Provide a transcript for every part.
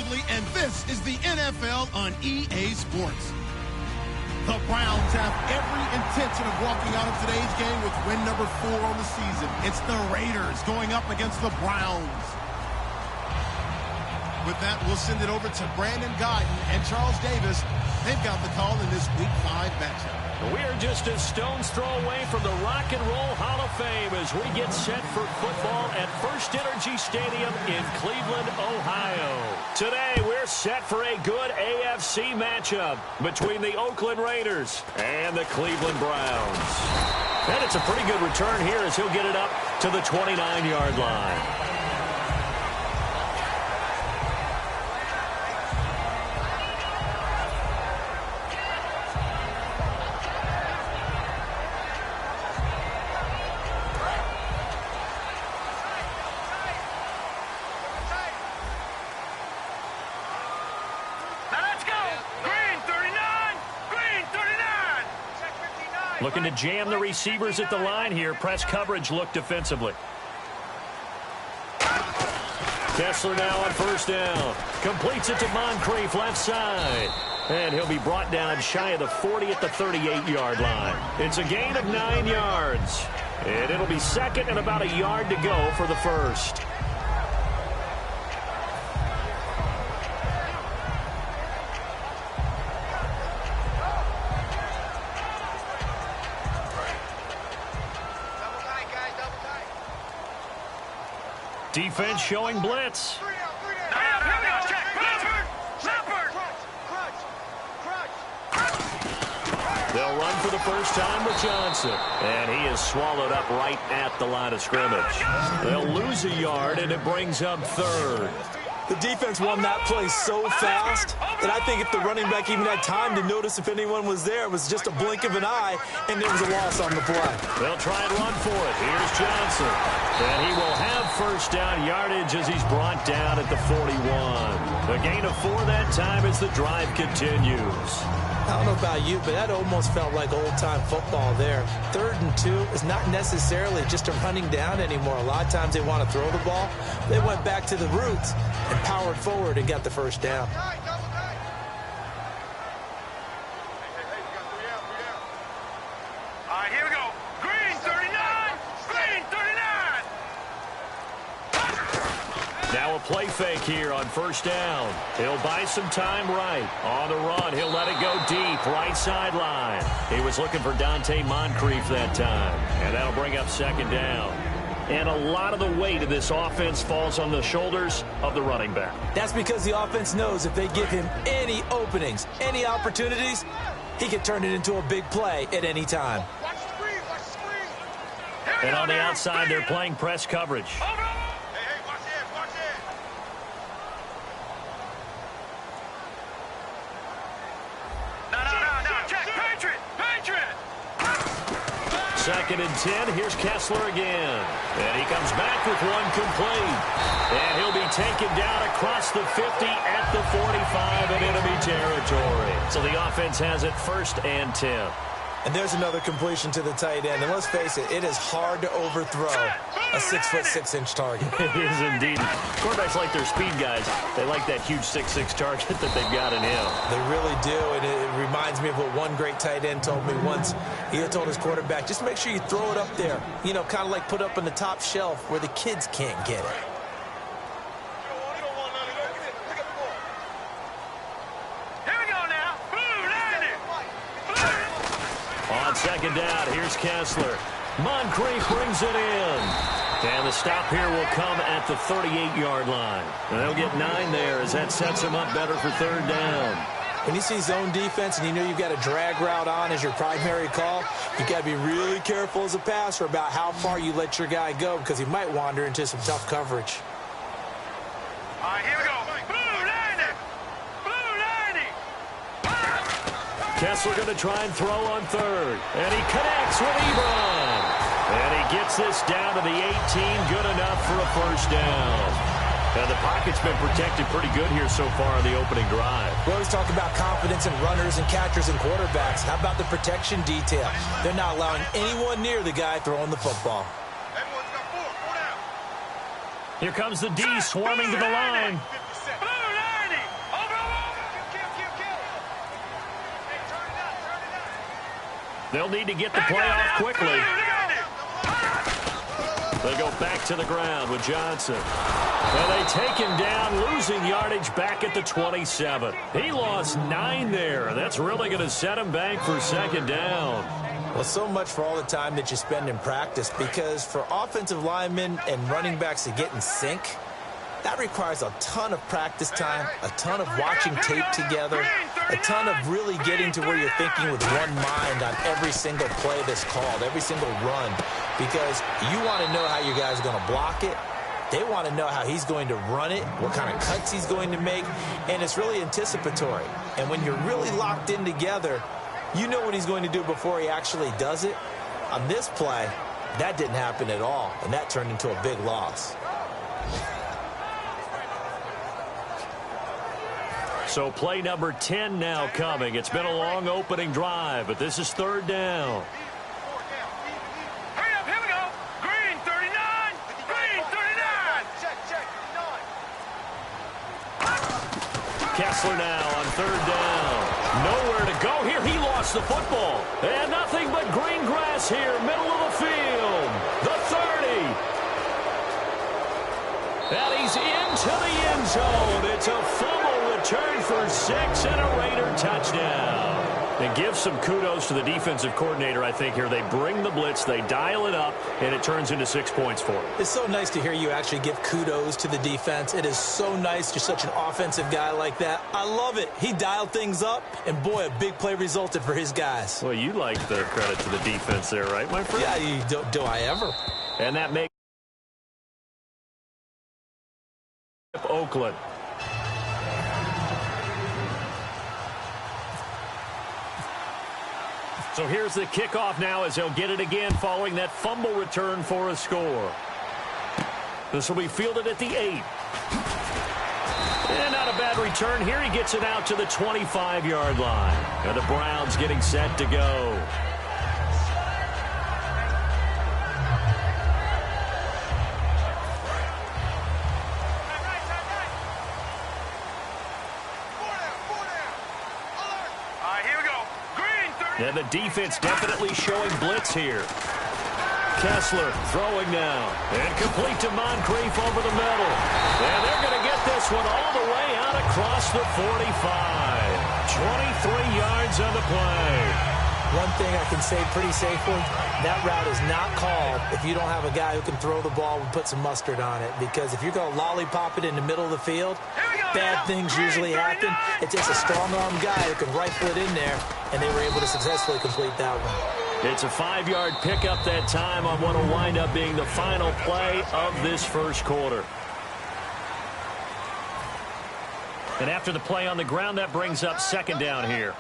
lively, and this is the NFL on EA Sports. The Browns have every intention of walking out of today's game with win number 4 on the season. It's the Raiders going up against the Browns. With that, we'll send it over to Brandon Guyton and Charles Davis. They've got the call in this Week 5 matchup. We are just a stone's throw away from the Rock and Roll Hall of Fame as we get set for football at First Energy Stadium in Cleveland, Ohio. Today, we're set for a good AFC matchup between the Oakland Raiders and the Cleveland Browns. And it's a pretty good return here as he'll get it up to the 29-yard line. Looking to jam the receivers at the line here. Press coverage look defensively. Kessler now on first down. Completes it to Moncrief left side. And he'll be brought down shy of the 40 at the 38-yard line. It's a gain of 9 yards. And it'll be second and about a yard to go for the first. Defense showing blitz. They'll run for the first time with Johnson. And he is swallowed up right at the line of scrimmage. They'll lose a yard, and it brings up third. The defense won that play so fast that I think if the running back even had time to notice if anyone was there, it was just a blink of an eye, and there was a loss on the play. They'll try and run for it. Here's Johnson. And he will have first down yardage as he's brought down at the 41. A gain of 4 that time as the drive continues. I don't know about you, but that almost felt like old-time football there. 3rd and 2 is not necessarily just a running down anymore. A lot of times they want to throw the ball. They went back to the roots and powered forward and got the first down. All right, here we go. Green 39! Green 39! Now a play fake here on first down. He'll buy some time right. On the run, he'll let it go deep, right sideline. He was looking for Dante Moncrief that time. And that'll bring up second down. And a lot of the weight of this offense falls on the shoulders of the running back. That's because the offense knows if they give him any openings, any opportunities, he can turn it into a big play at any time. And on the outside, they're playing press coverage. Second and 10. Here's Kessler again. And he comes back with one complete. And he'll be taken down across the 50 at the 45 in enemy territory. So the offense has it 1st and 10. And there's another completion to the tight end. And let's face it, it is hard to overthrow a 6'6" target. It is indeed. Quarterbacks like their speed guys. They like that huge 6'6" target that they've got in him. They really do. And it reminds me of what one great tight end told me once. He had told his quarterback, just make sure you throw it up there. You know, kind of like put up on the top shelf where the kids can't get it. On second down, here's Kessler. Moncrief brings it in. And the stop here will come at the 38-yard line. And they'll get 9 there as that sets them up better for 3rd down. When you see zone defense and you know you've got a drag route on as your primary call, you've got to be really careful as a passer about how far you let your guy go because he might wander into some tough coverage. All right, here we go. Blue 90! Blue 90! Kessler going to try and throw on 3rd. And he connects with Ebron. And he gets this down to the 18. Good enough for a first down. And the pocket's been protected pretty good here so far on the opening drive. We always talk about confidence in runners and catchers and quarterbacks. How about the protection detail? They're not allowing anyone near the guy throwing the football. Everyone's got 4 down. Here comes the D swarming to the line. Blue 90! They'll need to get the play off quickly. They go back to the ground with Johnson. And they take him down, losing yardage back at the 27. He lost 9 there. That's really going to set him back for second down. Well, so much for all the time that you spend in practice, because for offensive linemen and running backs to get in sync, that requires a ton of practice time, a ton of watching tape together, a ton of really getting to where you're thinking with one mind on every single play that's called, every single run, because you want to know how your guy's going to block it. They want to know how he's going to run it, what kind of cuts he's going to make, and it's really anticipatory. And when you're really locked in together, you know what he's going to do before he actually does it. On this play, that didn't happen at all, and that turned into a big loss. So play number 10 now coming. It's been a long opening drive, but this is third down. Hurry up, here we go. Green 39. Green 39. Check. Kessler now on third down. Nowhere to go here. He lost the football. And nothing but green grass here, middle of the field. The 30. And he's into the end zone. It's a fumble return for 6 and a Raider touchdown. And give some kudos to the defensive coordinator, I think, here. They bring the blitz, they dial it up, and it turns into 6 points for him. It's so nice to hear you actually give kudos to the defense. It is so nice. You're such an offensive guy like that. I love it. He dialed things up, and boy, a big play resulted for his guys. Well, you like the credit to the defense there, right, my friend? Yeah, do I ever? And that makes Oakland. So here's the kickoff now as they'll get it again following that fumble return for a score. This will be fielded at the 8. And not a bad return here. He gets it out to the 25-yard line. And the Browns getting set to go. And the defense definitely showing blitz here. Kessler throwing now. And complete to Moncrief over the middle. And they're going to get this one all the way out across the 45. 23 yards on the play. One thing I can say pretty safely, that route is not called if you don't have a guy who can throw the ball and put some mustard on it. Because if you're going to lollipop it in the middle of the field, bad things usually happen. It takes a strong-arm guy who can rifle it in there, and they were able to successfully complete that one. It's a 5-yard pickup that time on what will wind up being the final play of this first quarter. And after the play on the ground, that brings up second down here.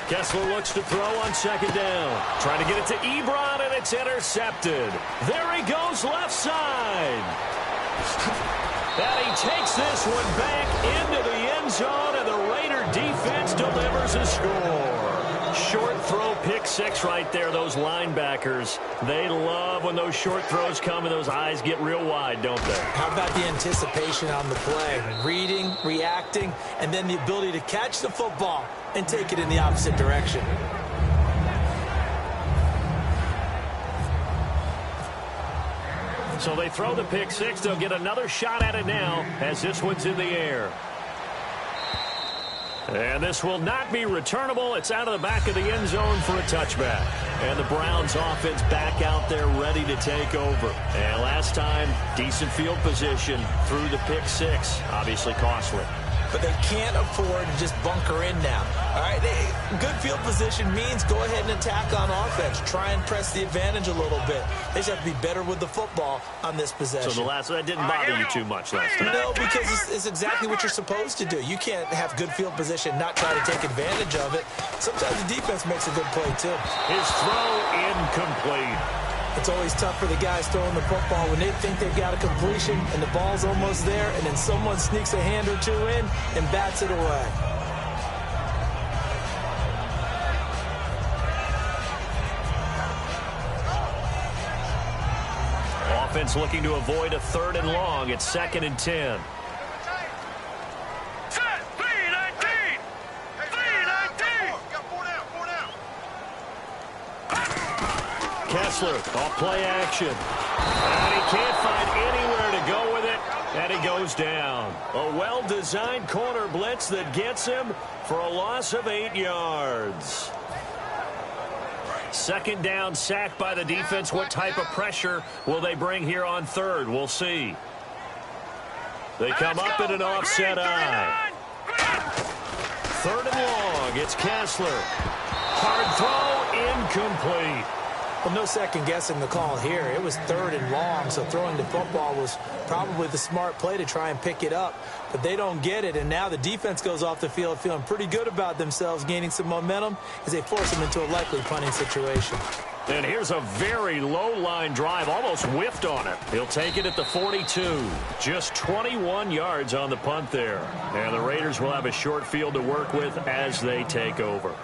Kessler looks to throw on second down. Trying to get it to Ebron, and it's intercepted. There he goes left side. And he takes this one back into the end zone, and the Raider defense delivers a score. Short throw, pick six right there. Those linebackers, they love when those short throws come and those eyes get real wide, don't they? How about the anticipation on the play? Reading, reacting, and then the ability to catch the football and take it in the opposite direction. So they throw the pick six. They'll get another shot at it now as this one's in the air. And this will not be returnable. It's out of the back of the end zone for a touchback. And the Browns offense back out there ready to take over. And last time, decent field position through the pick six. Obviously costly. But they can't afford to just bunker in now. All right, good field position means go ahead and attack on offense. Try and press the advantage a little bit. They just have to be better with the football on this possession. So that didn't bother you too much last time? No, because it's exactly what you're supposed to do. You can't have good field position, not try to take advantage of it. Sometimes the defense makes a good play, too. His throw incomplete. It's always tough for the guys throwing the football when they think they've got a completion and the ball's almost there, and then someone sneaks a hand or two in and bats it away. Offense looking to avoid a 3rd and long. It's 2nd and 10. Kessler off play action. And he can't find anywhere to go with it, and he goes down. A well-designed corner blitz that gets him for a loss of 8 yards. Second down, sack by the defense. What type of pressure will they bring here on third? We'll see. They come up in an offset eye. Third and long. It's Kessler. Hard throw, incomplete. Well, no second guessing the call here. It was third and long, so throwing the football was probably the smart play to try and pick it up. But they don't get it, and now the defense goes off the field feeling pretty good about themselves, gaining some momentum as they force them into a likely punting situation. And here's a very low-line drive, almost whiffed on it. He'll take it at the 42. Just 21 yards on the punt there. And the Raiders will have a short field to work with as they take over.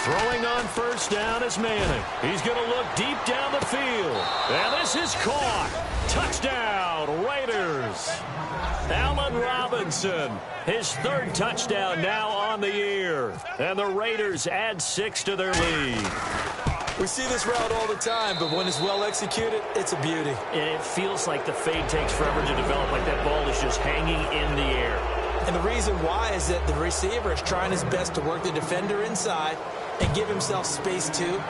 Throwing on first down is Manning. He's going to look deep down the field. And this is caught. Touchdown, Raiders. Allen Robinson, his third touchdown now on the year. And the Raiders add 6 to their lead. We see this route all the time, but when it's well executed, it's a beauty. And it feels like the fade takes forever to develop, like that ball is just hanging in the air. And the reason why is that the receiver is trying his best to work the defender inside and give himself space to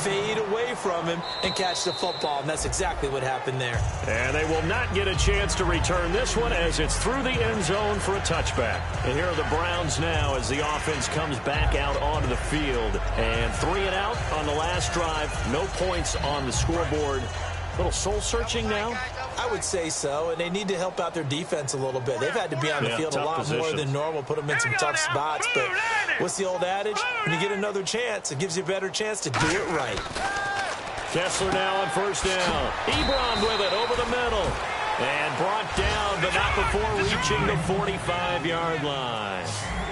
fade away from him and catch the football. And that's exactly what happened there. And they will not get a chance to return this one as it's through the end zone for a touchback. And here are the Browns now as the offense comes back out onto the field. And 3 and out on the last drive. No points on the scoreboard. Little soul-searching now? I would say so, and they need to help out their defense a little bit. They've had to be on the field a lot more than normal, put them in some tough spots. But what's the old adage? When you get another chance, it gives you a better chance to do it right. Kessler now on first down. Ebron with it over the middle. And brought down, but not before reaching the 45-yard line.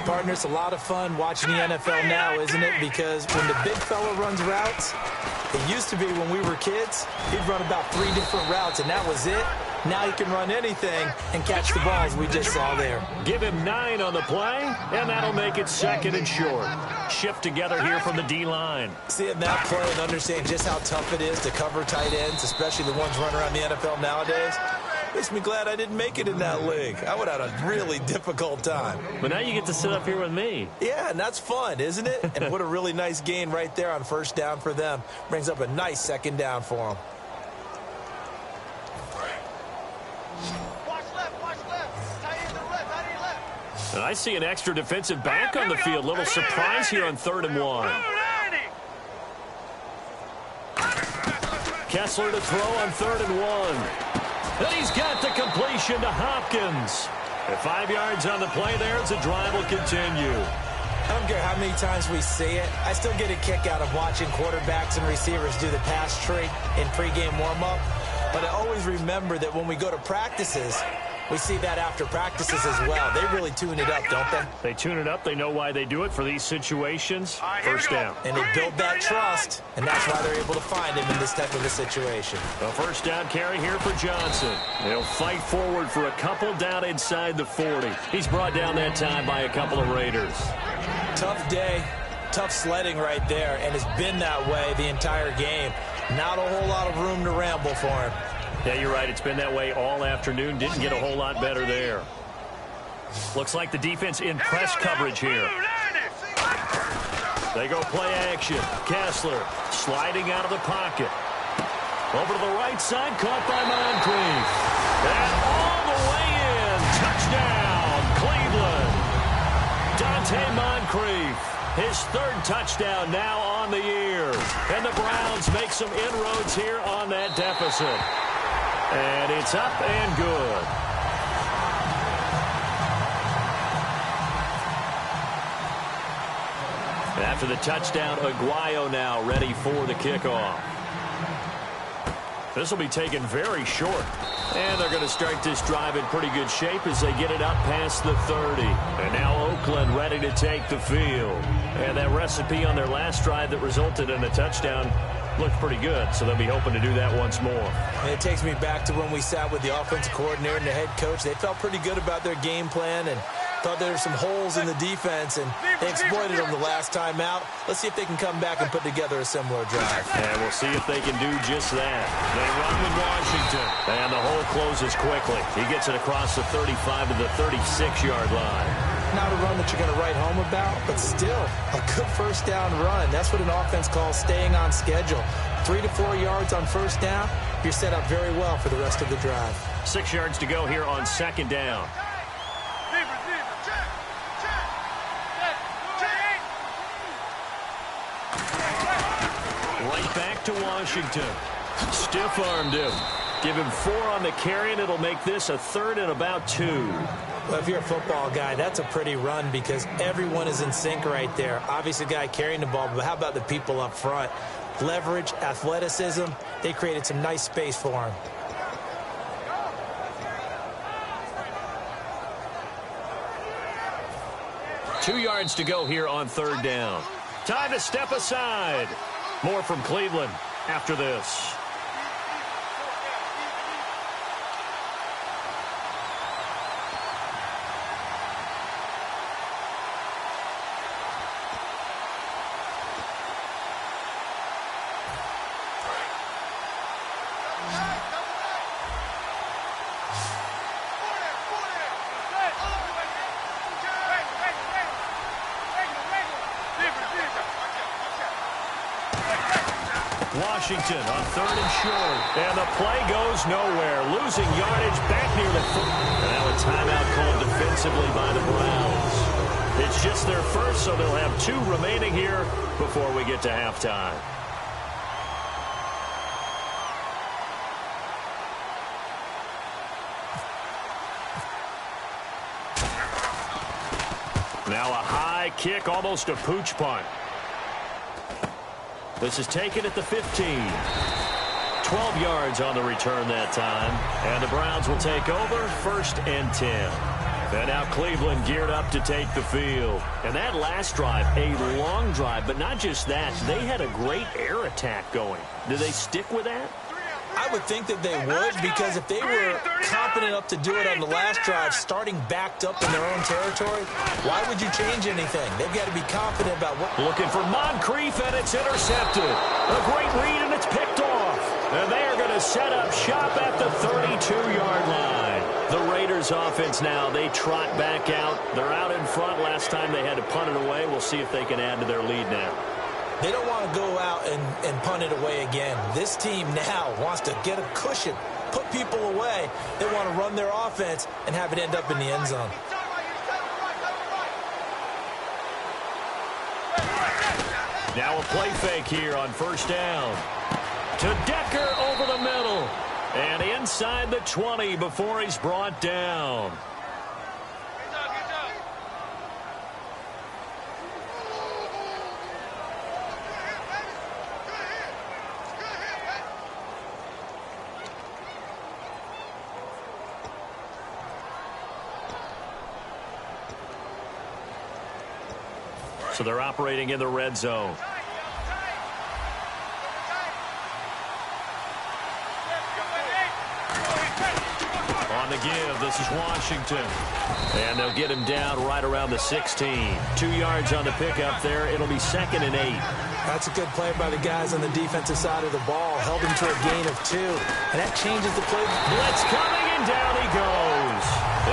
Partner, it's a lot of fun watching the NFL now, isn't it? Because when the big fella runs routes, it used to be when we were kids, he'd run about 3 different routes, and that was it. Now he can run anything and catch the balls we just saw there. Give him 9 on the play, and that'll make it second and short. Shift together here from the D-line. Seeing that play and understanding just how tough it is to cover tight ends, especially the ones running around the NFL nowadays, makes me glad I didn't make it in that league. I would have had a really difficult time. But now you get to sit up here with me. Yeah, and that's fun, isn't it? And what a really nice gain right there on first down for them. Brings up a nice second down for them. Watch left. Tight end to left. And I see an extra defensive back on the field. Little surprise here on 3rd and 1. Kessler to throw on 3rd and 1. And he's got the completion to Hopkins. At 5 yards on the play there as the drive will continue. I don't care how many times we see it. I still get a kick out of watching quarterbacks and receivers do the pass tree in pregame warm-up. But I always remember that when we go to practices, we see that after practices as well. They really tune it up, don't they? They tune it up. They know why they do it for these situations. First down. And they build that trust, and that's why they're able to find him in this type of a situation. A first down carry here for Johnson. He'll fight forward for a couple down inside the 40. He's brought down that time by a couple of Raiders. Tough day, tough sledding right there, and it's been that way the entire game. Not a whole lot of room to ramble for him. Yeah, you're right. It's been that way all afternoon. Didn't get a whole lot better there. Looks like the defense in press coverage here. They go play action. Kessler sliding out of the pocket. Over to the right side, caught by Moncrief. And all the way in. Touchdown, Cleveland. Dante Moncrief. His 3rd touchdown now on the year. And the Browns make some inroads here on that deficit. And it's up and good. After the touchdown, Aguayo now ready for the kickoff. This will be taken very short. And they're going to start this drive in pretty good shape as they get it up past the 30. And now Oakland ready to take the field. And that recipe on their last drive that resulted in a touchdown looked pretty good, so they'll be hoping to do that once more. And it takes me back to when we sat with the offensive coordinator and the head coach. They felt pretty good about their game plan and thought there were some holes in the defense, and they exploited them the last time out. Let's see if they can come back and put together a similar drive. And we'll see if they can do just that. They run with Washington, and the hole closes quickly. He gets it across the 35 to the 36-yard line. Not a run that you're going to write home about, but still a good first down run. That's what an offense calls staying on schedule. 3 to 4 yards on first down, you're set up very well for the rest of the drive. 6 yards to go here on second down. Right back to Washington. Stiff-armed him. Give him 4 on the carry, and it'll make this a 3rd and about 2. Well, if you're a football guy, that's a pretty run because everyone is in sync right there. Obviously, the guy carrying the ball, but how about the people up front? Leverage, athleticism, they created some nice space for him. Two yards to go here on third down. Time to step aside. More from Cleveland after this. Washington on 3rd and short. And the play goes nowhere. Losing yardage back near the foot. And now a timeout called defensively by the Browns. It's just their first, so they'll have 2 remaining here before we get to halftime. Now a high kick, almost a pooch punt. This is taken at the 15. 12 yards on the return that time. And the Browns will take over 1st and 10. And now Cleveland geared up to take the field. And that last drive, a long drive, but not just that. They had a great air attack going. Do they stick with that? I would think that they would, because if they were confident enough to do it on the last drive, starting backed up in their own territory, why would you change anything? They've got to be confident about what... Looking for Moncrief, and it's intercepted. A great read, and it's picked off. And they are going to set up shop at the 32-yard line. The Raiders offense now, they trot back out. They're out in front. Last time they had to punt it away. We'll see if they can add to their lead now. They don't want to go out and punt it away again. This team now wants to get a cushion, put people away. They want to run their offense and have it end up in the end zone. Now a play fake here on 1st down. To Decker over the middle. And inside the 20 before he's brought down. So they're operating in the red zone. On the give, this is Washington. And they'll get him down right around the 16. 2 yards on the pickup there. It'll be 2nd and 8. That's a good play by the guys on the defensive side of the ball. Held him to a gain of 2. And that changes the play. Blitz coming, and down he goes.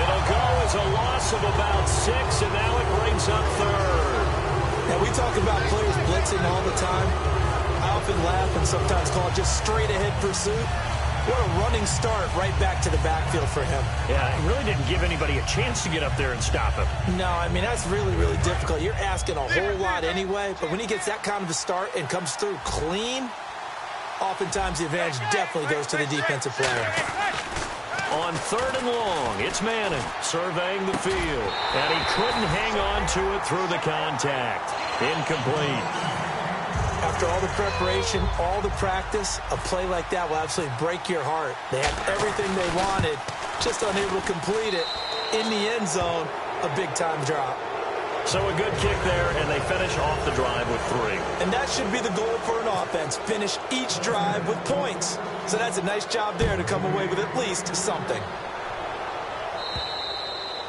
It'll go as a loss of about 6, and now it brings up 3rd. Now, we talk about players blitzing all the time. I often laugh and sometimes call it just straight-ahead pursuit. What a running start right back to the backfield for him. Yeah, he really didn't give anybody a chance to get up there and stop him. No, I mean, that's really, really difficult. You're asking a whole lot anyway, but when he gets that kind of a start and comes through clean, oftentimes the advantage definitely goes to the defensive player. On 3rd and long, it's Manning surveying the field. And he couldn't hang on to it through the contact. Incomplete. After all the preparation, all the practice, a play like that will absolutely break your heart. They had everything they wanted, just unable to complete it. In the end zone, a big-time drop. So a good kick there, and they finish off the drive with 3. And that should be the goal for an offense, finish each drive with points. So that's a nice job there to come away with at least something.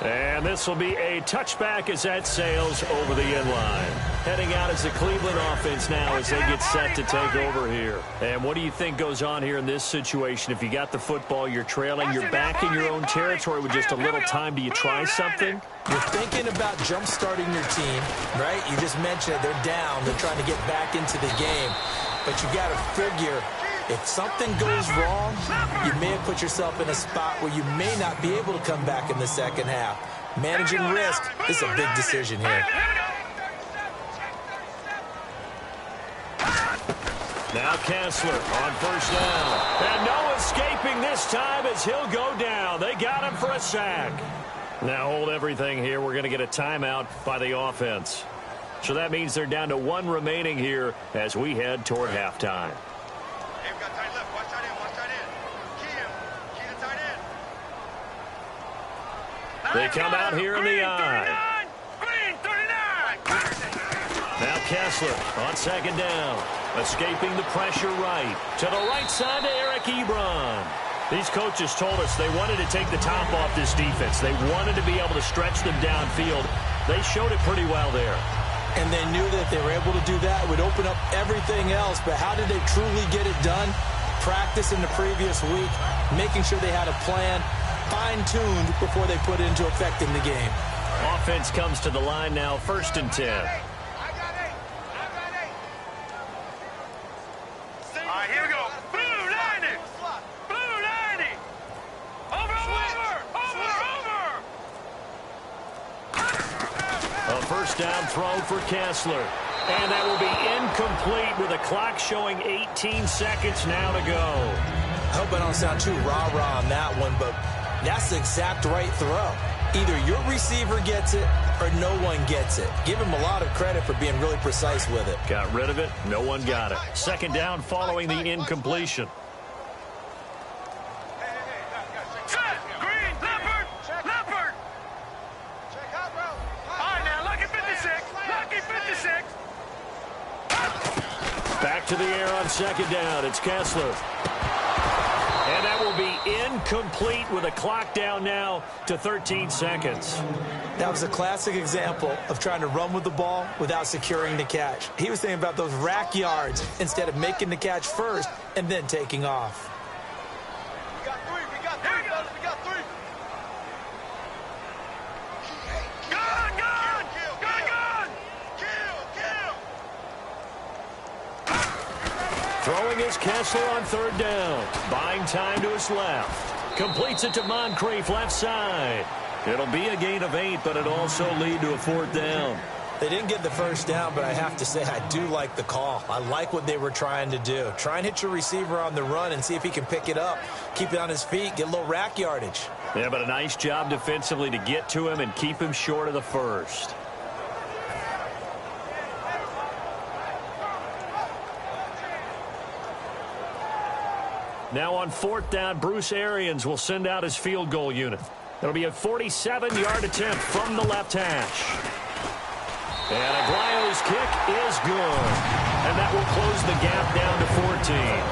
And this will be a touchback as that sails over the end line. Heading out is the Cleveland offense now as they get set to take over here. And what do you think goes on here in this situation? If you got the football, you're trailing, you're back in your own territory with just a little time. Do you try something? You're thinking about jump-starting your team, right? You just mentioned it. They're down. They're trying to get back into the game. But you got to figure, if something goes wrong, you may have put yourself in a spot where you may not be able to come back in the second half. Managing risk is a big decision here. Now Kessler on first down. And no escaping this time as he'll go down. They got him for a sack. Now hold everything here. We're going to get a timeout by the offense. So that means they're down to 1 remaining here as we head toward halftime. They come out here in the eye. Now Kessler on second down. Escaping the pressure right. To the right side to Eric Ebron. These coaches told us they wanted to take the top off this defense. They wanted to be able to stretch them downfield. They showed it pretty well there. And they knew that if they were able to do that, it would open up everything else. But how did they truly get it done? Practice in the previous week, making sure they had a plan, fine-tuned before they put it into effect in the game. Offense comes to the line now, 1st and 10. All right, here we go. Blue lining. Blue lining. Over. A first down throw for Kessler. And that will be incomplete with a clock showing 18 seconds now to go. I hope I don't sound too rah-rah on that one, but that's the exact right throw. Either your receiver gets it or no one gets it. Give him a lot of credit for being really precise with it. Got rid of it. No one got it. Second down following the incompletion. Green, Leopard. All right, now, lucky 56. Lucky 56. Back to the air on second down. It's Kessler. And that will be incomplete with a clock down now to 13 seconds. That was a classic example of trying to run with the ball without securing the catch. He was thinking about those rack yards instead of making the catch first and then taking off. We got three, fellas. We got 3. Gun! Kill! Throwing is Kessler on third down. Buying time to his left. Completes it to Moncrief left side. It'll be a gain of 8, but it'll also lead to a 4th down. They didn't get the first down, but I have to say I do like the call. I like what they were trying to do. Try and hit your receiver on the run and see if he can pick it up. Keep it on his feet, get a little rack yardage. Yeah, but a nice job defensively to get to him and keep him short of the first. Now on 4th down, Bruce Arians will send out his field goal unit. It'll be a 47-yard attempt from the left hash. And Aguayo's kick is good. And that will close the gap down to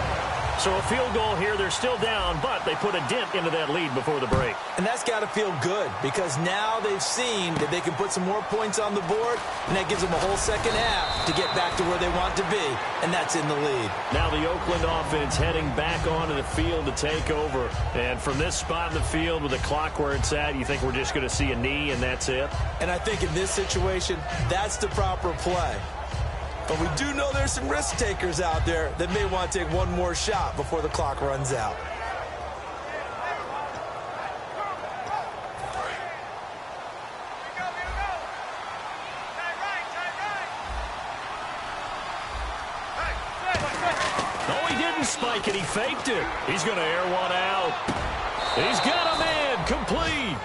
14. So a field goal here, they're still down, but they put a dent into that lead before the break. And that's got to feel good because now they've seen that they can put some more points on the board, and that gives them a whole second half to get back to where they want to be, and that's in the lead. Now the Oakland offense heading back onto the field to take over. And from this spot in the field with the clock where it's at, you think we're just going to see a knee and that's it? And I think in this situation, that's the proper play. But we do know there's some risk takers out there that may want to take one more shot before the clock runs out. No, he didn't spike it. He faked it. He's going to air one out. He's got a man complete.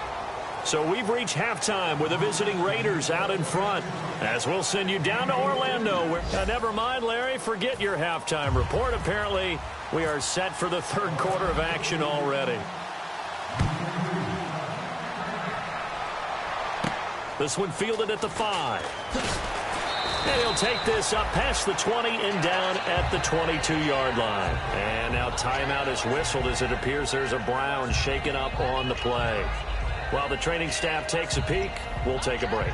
So we've reached halftime with the visiting Raiders out in front. As we'll send you down to Orlando. Never mind, Larry, forget your halftime report. Apparently, we are set for the third quarter of action already. This one fielded at the 5. And he'll take this up past the 20 and down at the 22-yard line. And now timeout is whistled as it appears there's a Brown shaken up on the play. While the training staff takes a peek, we'll take a break.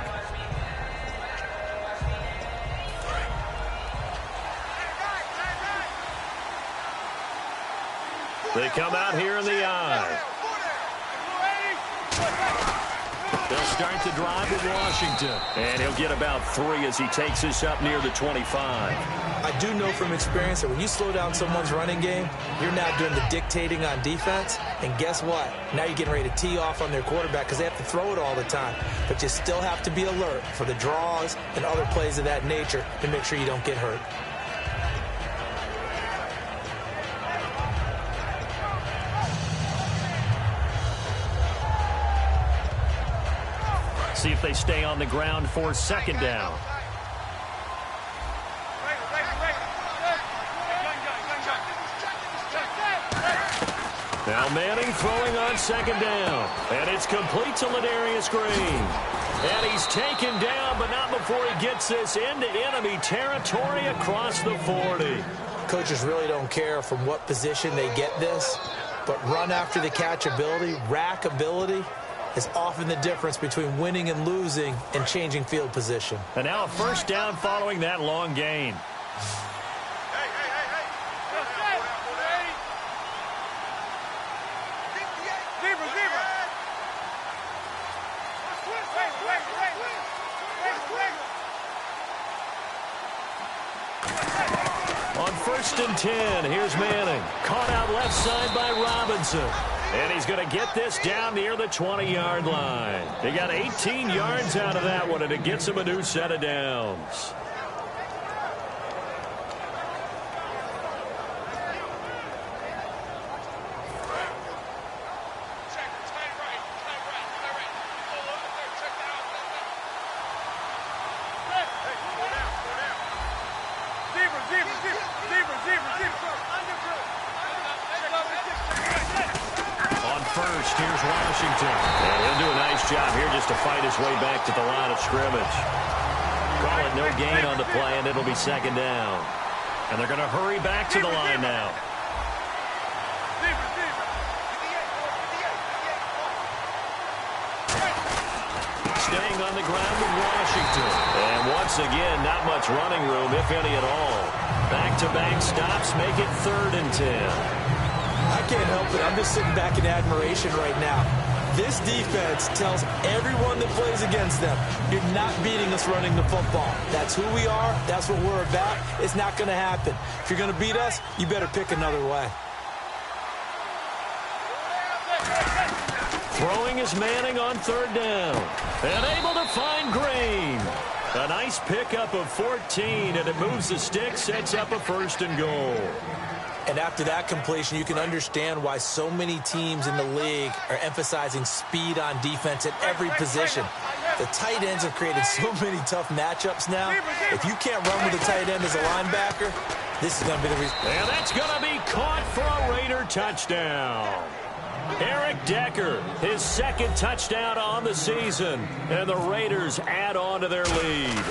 They come out here in the eye. They'll start the drive with Washington. And he'll get about 3 as he takes this up near the 25. I do know from experience that when you slow down someone's running game, you're now doing the dictating on defense. And guess what? Now you're getting ready to tee off on their quarterback because they have to throw it all the time. But you still have to be alert for the draws and other plays of that nature to make sure you don't get hurt. See if they stay on the ground for second down. Now Manning throwing on second down. And it's complete to Ladarius Green. And he's taken down, but not before he gets this into enemy territory across the 40. Coaches really don't care from what position they get this, but run after the catch ability, rack ability, is often the difference between winning and losing and changing field position. And now a first down following that long gain. On 1st and 10, here's Manning. Caught out left side by Robinson. And he's going to get this down near the 20-yard line. He got 18 yards out of that one, and it gets him a new set of downs. First, here's Washington. And he'll do a nice job here just to fight his way back to the line of scrimmage. Call it no gain on the play, and it'll be second down. And they're going to hurry back to the line now. Staying on the ground with Washington. And once again, not much running room, if any at all. Back-to-back stops make it 3rd and 10. I can't help it. I'm just sitting back in admiration right now. This defense tells everyone that plays against them, you're not beating us running the football. That's who we are. That's what we're about. It's not going to happen. If you're going to beat us, you better pick another way. Throwing is Manning on 3rd down. And able to find Green. A nice pickup of 14, and it moves the stick, sets up a 1st and goal. And after that completion, you can understand why so many teams in the league are emphasizing speed on defense at every position. The tight ends have created so many tough matchups now. If you can't run with a tight end as a linebacker, this is going to be the reason. And that's going to be caught for a Raider touchdown. Eric Decker, his 2nd touchdown on the season. And the Raiders add on to their lead.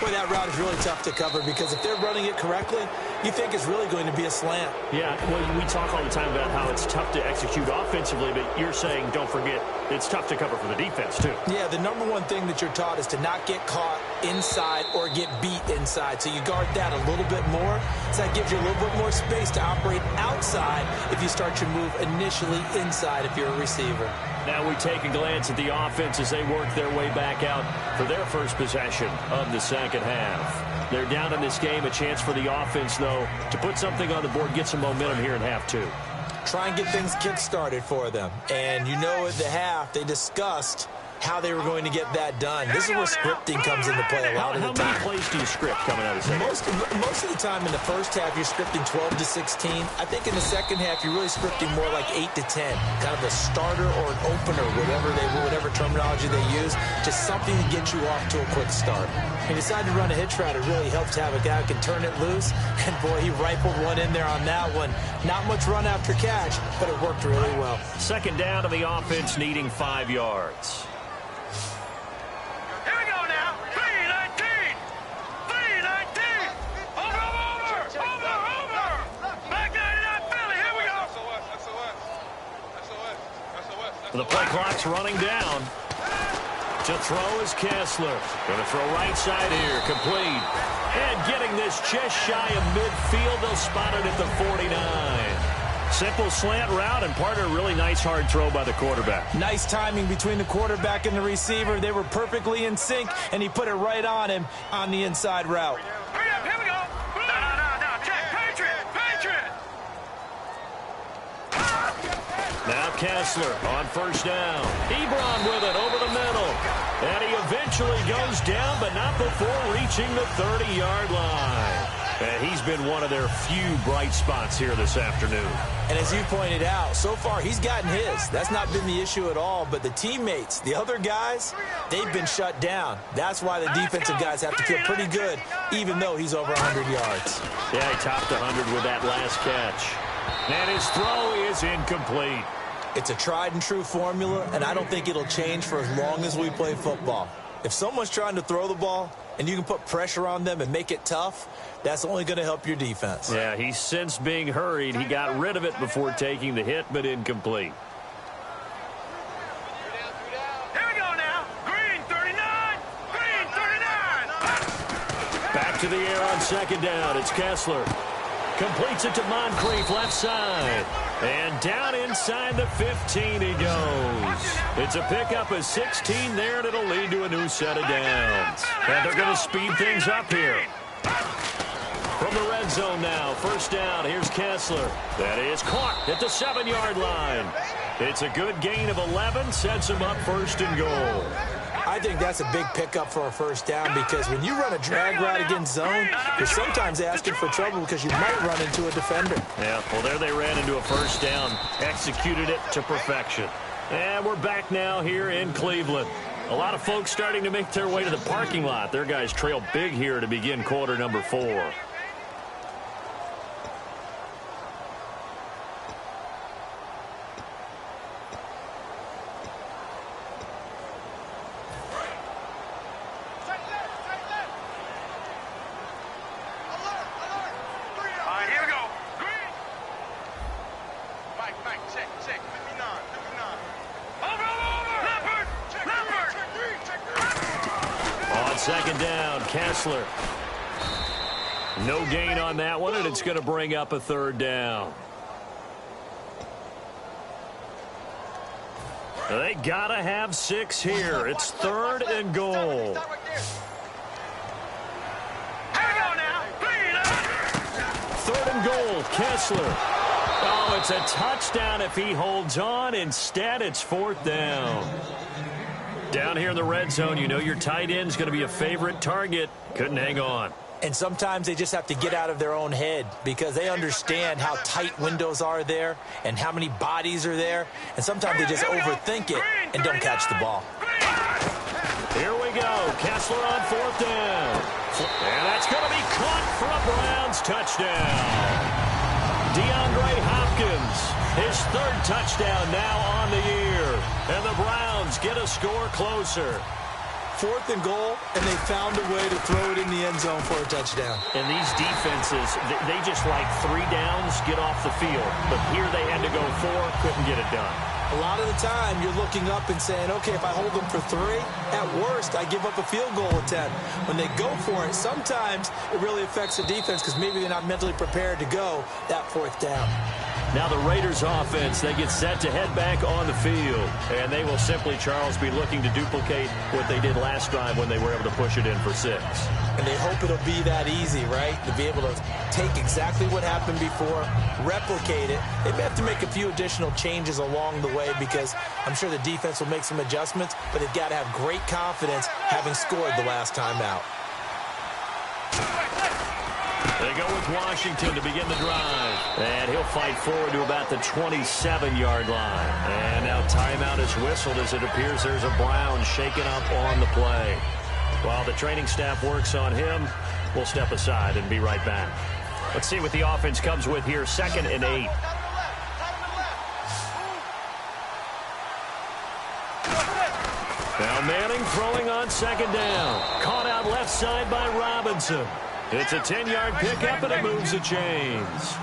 Boy, that route is really tough to cover because if they're running it correctly, you think it's really going to be a slant. Yeah, well, we talk all the time about how it's tough to execute offensively, but you're saying, don't forget, it's tough to cover for the defense, too. Yeah, the number one thing that you're taught is to not get caught inside or get beat inside. So you guard that a little bit more. So that gives you a little bit more space to operate outside if you start your move initially inside if you're a receiver. Now we take a glance at the offense as they work their way back out for their first possession of the second half. They're down in this game. A chance for the offense, though, to put something on the board, get some momentum here in half 2. Try and get things kick-started for them. And you know at the half, they discussed how they were going to get that done. This is where scripting comes into play a lot of the time. How many plays do you script coming out of the second? Most of the time in the first half, you're scripting 12 to 16. I think in the second half, you're really scripting more like 8 to 10. Kind of a starter or an opener, whatever terminology they use. Just something to get you off to a quick start. He decided to run a hitch route. It really helped to have a guy who can turn it loose. And, boy, he rifled one in there on that one. Not much run after catch, but it worked really well. Second down to the offense, needing 5 yards. Here we go now. 3-19. 3-19. Over. Back 99 Philly. Here we go. The play clock's running down. To throw is Kessler. Going to throw right side here. Complete. And getting this just shy of midfield. They'll spot it at the 49. Simple slant route, and part of a really nice hard throw by the quarterback. Nice timing between the quarterback and the receiver. They were perfectly in sync, and he put it right on him on the inside route. Hurry up. Here we go. No. Check. Patriot. Now Kessler on first down. Ebron with it over the middle. And he eventually goes down, but not before reaching the 30-yard line. And he's been one of their few bright spots here this afternoon. And as you pointed out, so far he's gotten his. That's not been the issue at all. But the teammates, the other guys, they've been shut down. That's why the defensive guys have to feel pretty good, even though he's over 100 yards. Yeah, he topped 100 with that last catch. And his throw is incomplete. It's a tried and true formula, and I don't think it'll change for as long as we play football. If someone's trying to throw the ball and you can put pressure on them and make it tough, that's only going to help your defense. Yeah, he's since being hurried. He got rid of it before taking the hit, but incomplete. Here we go now. Green 39. Back to the air on second down. It's Kessler. Completes it to Moncrief, left side. And down inside the 15 he goes. It's a pickup of 16 there, and it'll lead to a new set of downs. And they're going to speed things up here. From the red zone now, first down, here's Kessler. That is caught at the 7-yard line. It's a good gain of 11, sets him up first and goal. I think that's a big pickup for a first down, because when you run a drag route against zone, you're sometimes asking for trouble because you might run into a defender. Yeah, well, there they ran into a first down, executed it to perfection. And we're back now here in Cleveland. A lot of folks starting to make their way to the parking lot. Their guys trail big here to begin quarter number 4. Second down, Kessler. No gain on that one, and it's going to bring up a third down. They got to have 6 here. It's third and goal. Third and goal, Kessler. Oh, it's a touchdown if he holds on. Instead, it's fourth down. Down here in the red zone, you know your tight end's going to be a favorite target. Couldn't hang on. And sometimes they just have to get out of their own head because they understand how tight windows are there and how many bodies are there. And sometimes they just overthink it and don't catch the ball. Here we go. Kessler on fourth down. And that's going to be caught for a Browns touchdown. DeAndre Hopkins, his third touchdown now on the year. And the Browns get a score closer. Fourth and goal, and they found a way to throw it in the end zone for a touchdown. And these defenses, they just like 3 downs, get off the field. But here they had to go 4, couldn't get it done. A lot of the time, you're looking up and saying, okay, if I hold them for 3, at worst, I give up a field goal attempt. When they go for it, sometimes it really affects the defense because maybe they're not mentally prepared to go that fourth down. Now the Raiders offense, they get set to head back on the field. And they will simply, Charles, be looking to duplicate what they did last drive when they were able to push it in for 6. And they hope it'll be that easy, right? To be able to take exactly what happened before, replicate it. They may have to make a few additional changes along the way because I'm sure the defense will make some adjustments, but they've got to have great confidence having scored the last time out. They go with Washington to begin the drive. And he'll fight forward to about the 27-yard line. And now timeout is whistled as it appears there's a Brown shaken up on the play. While the training staff works on him, we'll step aside and be right back. Let's see what the offense comes with here. 2nd and 8. Now Manning throwing on 2nd down. Caught out left side by Robinson. It's a 10-yard pickup, and it moves the chains.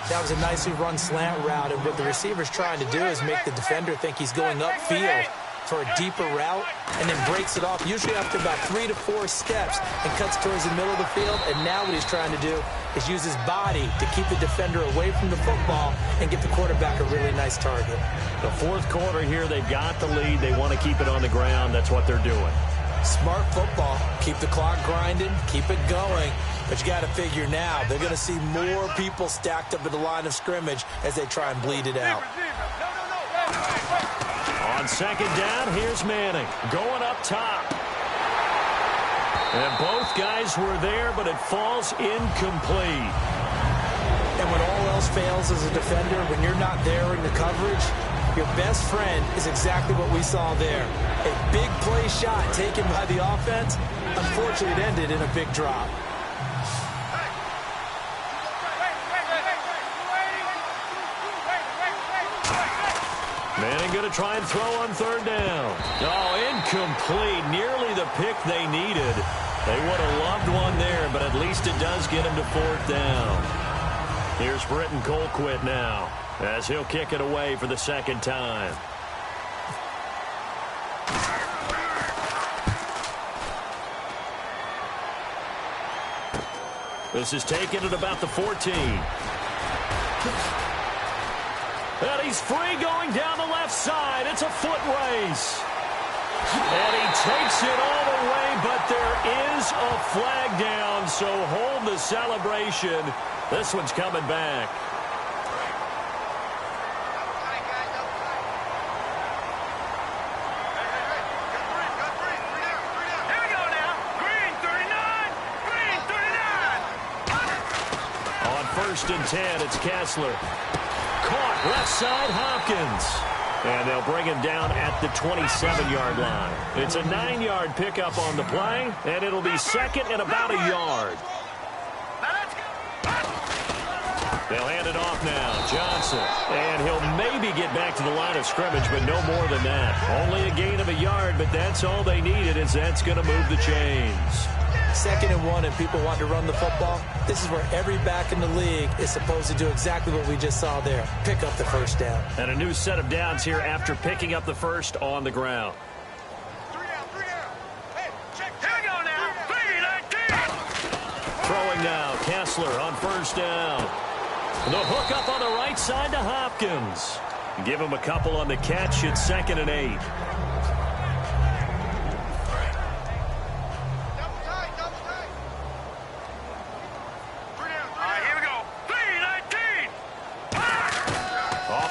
That was a nicely run slant route, and what the receiver's trying to do is make the defender think he's going upfield for a deeper route, and then breaks it off, usually after about 3 to 4 steps, and cuts towards the middle of the field. And now what he's trying to do is use his body to keep the defender away from the football and get the quarterback a really nice target. The 4th quarter here, they've got the lead. They want to keep it on the ground. That's what they're doing. Smart football. Keep the clock grinding, keep it going. But you got to figure now, they're going to see more people stacked up at the line of scrimmage as they try and bleed it out. On 2nd down, here's Manning going up top. And both guys were there, but it falls incomplete. And when all else fails as a defender, when you're not there in the coverage, your best friend is exactly what we saw there. A big play shot taken by the offense. Unfortunately, it ended in a big drop. Manning going to try and throw on 3rd down. Oh, incomplete. Nearly the pick they needed. They would have loved one there, but at least it does get him to 4th down. Here's Britton Colquitt now, as he'll kick it away for the 2nd time. This is taken at about the 14. And he's free going down the left side. It's a foot race. And he takes it all the way, but there is a flag down, so hold the celebration. This one's coming back. Here we go now. Green 39. Green 39. On 1st and 10, it's Kessler. Caught left side, Hopkins. And they'll bring him down at the 27-yard line. It's a 9-yard pickup on the play, and it'll be 2nd and about a yard. They'll hand it off now. Johnson. And he'll maybe get back to the line of scrimmage, but no more than that. Only a gain of a yard, but that's all they needed, as that's going to move the chains. 2nd and 1, and people want to run the football. This is where every back in the league is supposed to do exactly what we just saw there. Pick up the 1st down. And a new set of downs here after picking up the 1st on the ground. 3 down. Hey, check. Here we go now. 3-19. Throwing now, Kessler on 1st down. The hook up on the right side to Hopkins. Give him a couple on the catch. It's 2nd and 8.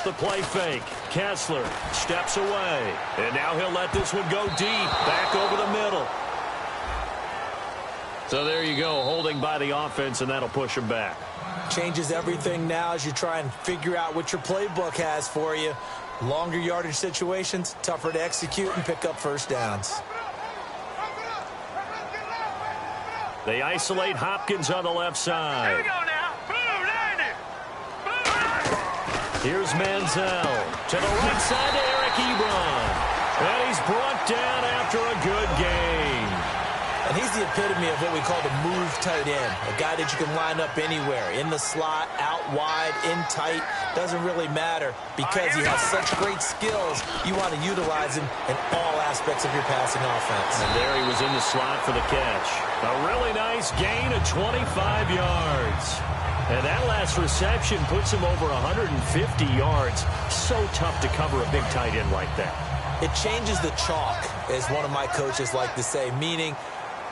The play fake. Kessler steps away. And now he'll let this one go deep. Back over the middle. So there you go. Holding by the offense, and that'll push him back. Changes everything now as you try and figure out what your playbook has for you. Longer yardage situations, tougher to execute and pick up 1st downs. They isolate Hopkins on the left side. Here we go now. Here's Manziel to the right side to Eric Ebron. And he's brought down after a good game. And he's the epitome of what we call the move tight end, a guy that you can line up anywhere, in the slot, out wide, in tight, doesn't really matter because he has such great skills. You want to utilize him in all aspects of your passing offense. And there he was in the slot for the catch. A really nice gain of 25 yards. And that last reception puts him over 150 yards. So tough to cover a big tight end like that. It changes the chalk, as one of my coaches like to say, meaning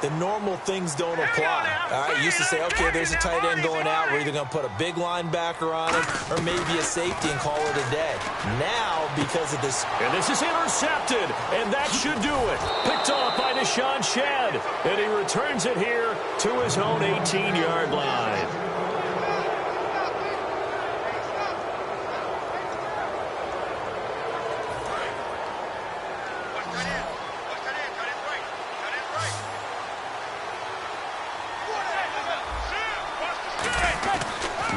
the normal things don't apply. All right, used to say, okay, there's a tight end going out. We're either going to put a big linebacker on him or maybe a safety and call it a day. Now, because of this... And this is intercepted, and that should do it. Picked off by Deshaun Shedd, and he returns it here to his own 18-yard line.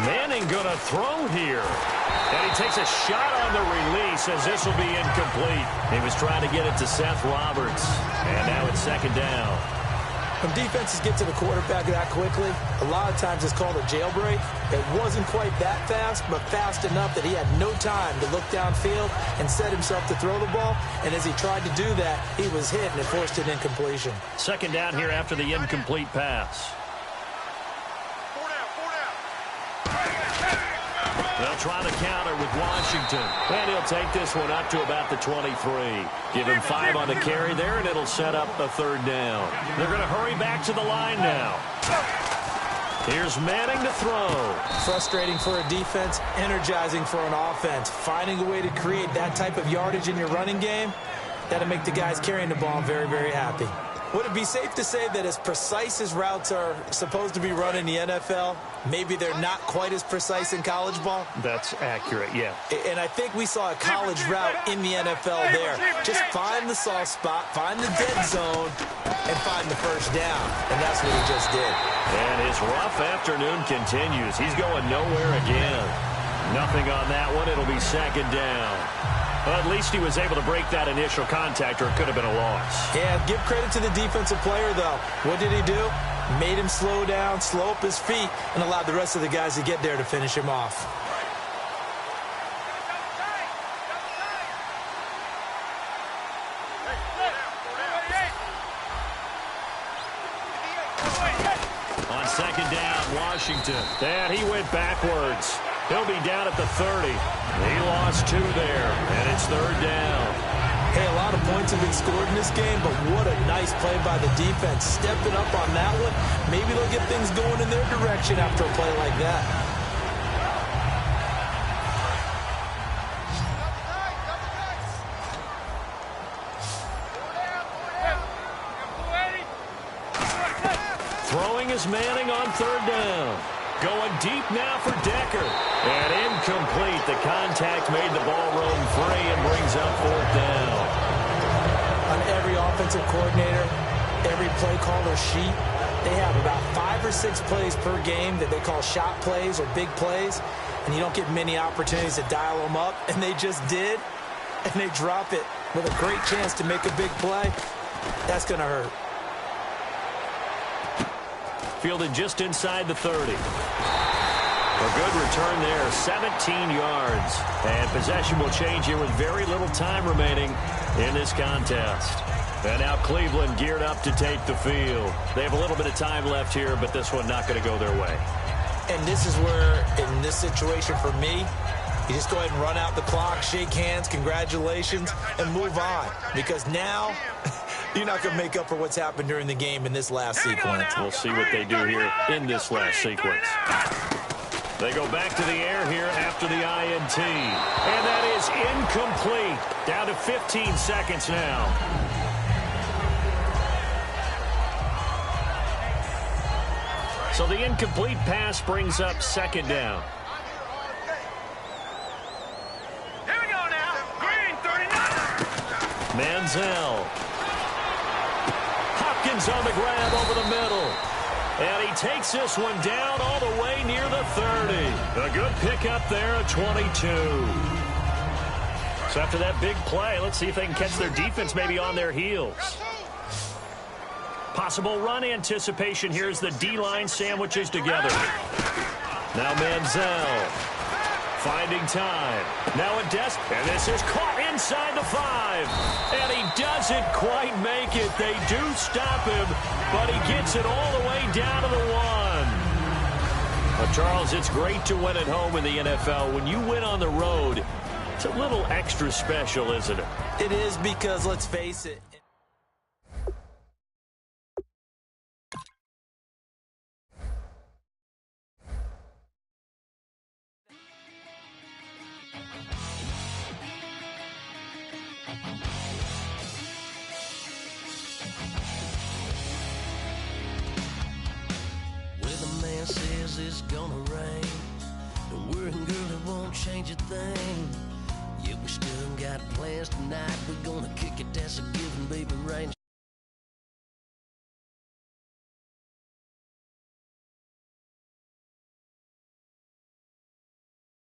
Manning gonna throw here. And he takes a shot on the release as this will be incomplete. He was trying to get it to Seth Roberts. And now it's second down. When defenses get to the quarterback that quickly, a lot of times it's called a jailbreak. It wasn't quite that fast, but fast enough that he had no time to look downfield and set himself to throw the ball. And as he tried to do that, he was hit and it forced an incompletion. Second down here after the incomplete pass. They'll try the counter with Washington. And he'll take this one up to about the 23. Give him 5 on the carry there, and it'll set up a third down. They're going to hurry back to the line now. Here's Manning to throw. Frustrating for a defense, energizing for an offense. Finding a way to create that type of yardage in your running game, that'll make the guys carrying the ball very, very happy. Would it be safe to say that as precise as routes are supposed to be run in the NFL, maybe they're not quite as precise in college ball? That's accurate, yeah. And I think we saw a college route in the NFL there. Just find the soft spot, find the dead zone, and find the first down. And that's what he just did. And his rough afternoon continues. He's going nowhere again. Nothing on that one. It'll be second down. Well, at least he was able to break that initial contact, or it could have been a loss. Yeah, give credit to the defensive player, though. What did he do? Made him slow down, slow up his feet, and allowed the rest of the guys to get there to finish him off. On second down, Washington. And he went backwards. He'll be down at the 30. He lost 2 there, and it's third down. Hey, a lot of points have been scored in this game, but what a nice play by the defense. Stepping up on that one. Maybe they'll get things going in their direction after a play like that. Throwing is Manning on third down. Going deep now for Decker. And incomplete. The contact made the ball roam free and brings up fourth down. On every offensive coordinator, every play caller sheet, they have about 5 or 6 plays per game that they call shot plays or big plays. And you don't get many opportunities to dial them up. And they just did. And they drop it with a great chance to make a big play. That's going to hurt. Fielded just inside the 30. A good return there, 17 yards. And possession will change here with very little time remaining in this contest. And now Cleveland geared up to take the field. They have a little bit of time left here, but this one not going to go their way. And this is where, in this situation for me, you just go ahead and run out the clock, shake hands, congratulations, and move on. Because now... you're not going to make up for what's happened during the game in this last sequence. We'll see what they do here in this last sequence. They go back to the air here after the INT. And that is incomplete. Down to 15 seconds now. So the incomplete pass brings up second down. Here we go now. Green, 39. Manziel. On the grab over the middle. And he takes this one down all the way near the 30. A good pickup there at 22. So after that big play, let's see if they can catch their defense maybe on their heels. Possible run anticipation here as the D-line sandwiches together. Now Manziel finding time. Now a desk, and this is caught inside the 5. And he doesn't quite make it. They do stop him, but he gets it all the way down to the 1. Well, Charles, it's great to win at home in the NFL. When you win on the road, it's a little extra special, isn't it? It is because, let's face it, says it's gonna rain. Don't worry, girl, it won't change a thing. Yeah, we still got plans tonight. We're gonna kick it, that's a given.